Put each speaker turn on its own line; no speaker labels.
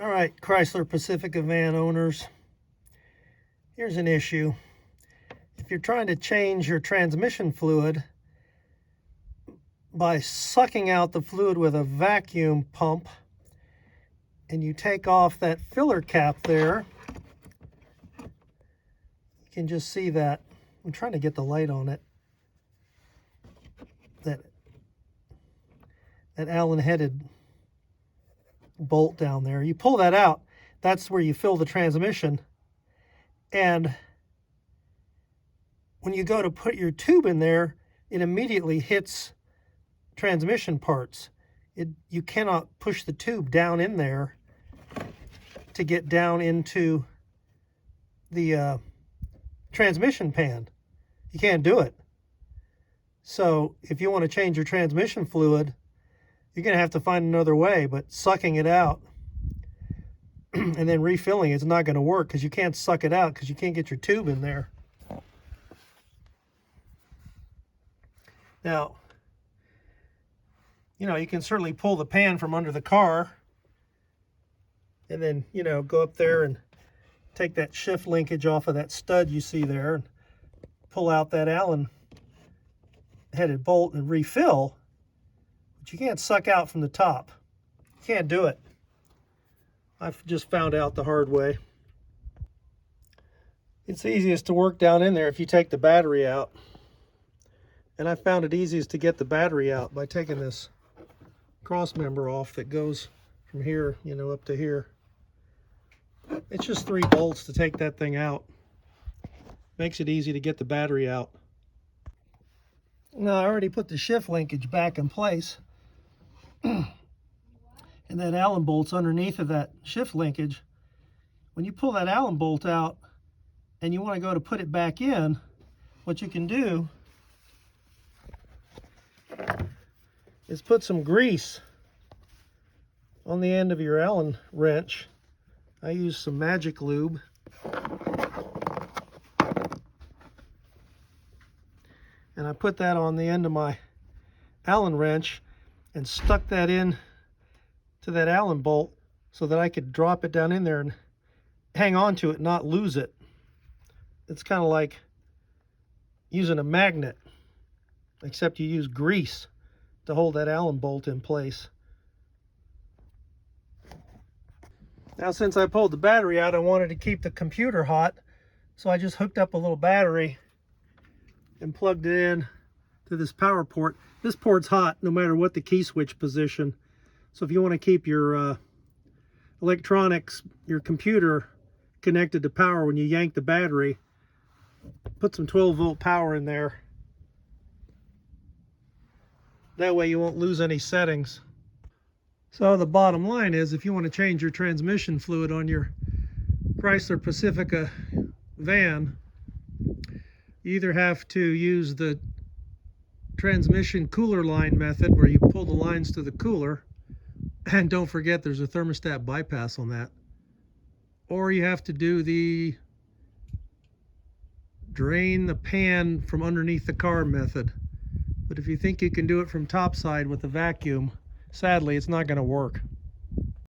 All right, Chrysler Pacifica van owners, here's an issue. If you're trying to change your transmission fluid by sucking out the fluid with a vacuum pump, and you take off that filler cap there, you can just see that. I'm trying to get the light on it. That Allen-headed bolt down there. You pull that out, that's where you fill the transmission. And when you go to put your tube in there, it immediately hits transmission parts. You cannot push the tube down in there to get down into the transmission pan. You can't do it. So if you want to change your transmission fluid, you're going to have to find another way, but sucking it out and then refilling it's not going to work, because you can't suck it out because you can't get your tube in there. Now, you can certainly pull the pan from under the car and then, go up there and take that shift linkage off of that stud you see there and pull out that Allen-headed bolt and refill. But you can't suck out from the top. You can't do it. I've just found out the hard way. It's easiest to work down in there if you take the battery out. And I found it easiest to get the battery out by taking this cross member off that goes from here, up to here. It's just 3 bolts to take that thing out. Makes it easy to get the battery out. Now, I already put the shift linkage back in place. And that Allen bolt's underneath of that shift linkage. When you pull that Allen bolt out and you want to go to put it back in, what you can do is put some grease on the end of your Allen wrench. I use some magic lube. And I put that on the end of my Allen wrench and stuck that in to that Allen bolt so that I could drop it down in there and hang on to it, not lose it. It's kind of like using a magnet, except you use grease to hold that Allen bolt in place. Now, since I pulled the battery out, I wanted to keep the computer hot, so I just hooked up a little battery and plugged it in to this power port. This port's hot no matter what the key switch position. So if you want to keep your electronics, your computer connected to power when you yank the battery, put some 12-volt power in there. That way you won't lose any settings. So the bottom line is, if you want to change your transmission fluid on your Chrysler Pacifica van, you either have to use the transmission cooler line method, where you pull the lines to the cooler, and don't forget there's a thermostat bypass on that, or you have to do the drain the pan from underneath the car method. But if you think you can do it from topside with a vacuum, sadly, it's not going to work.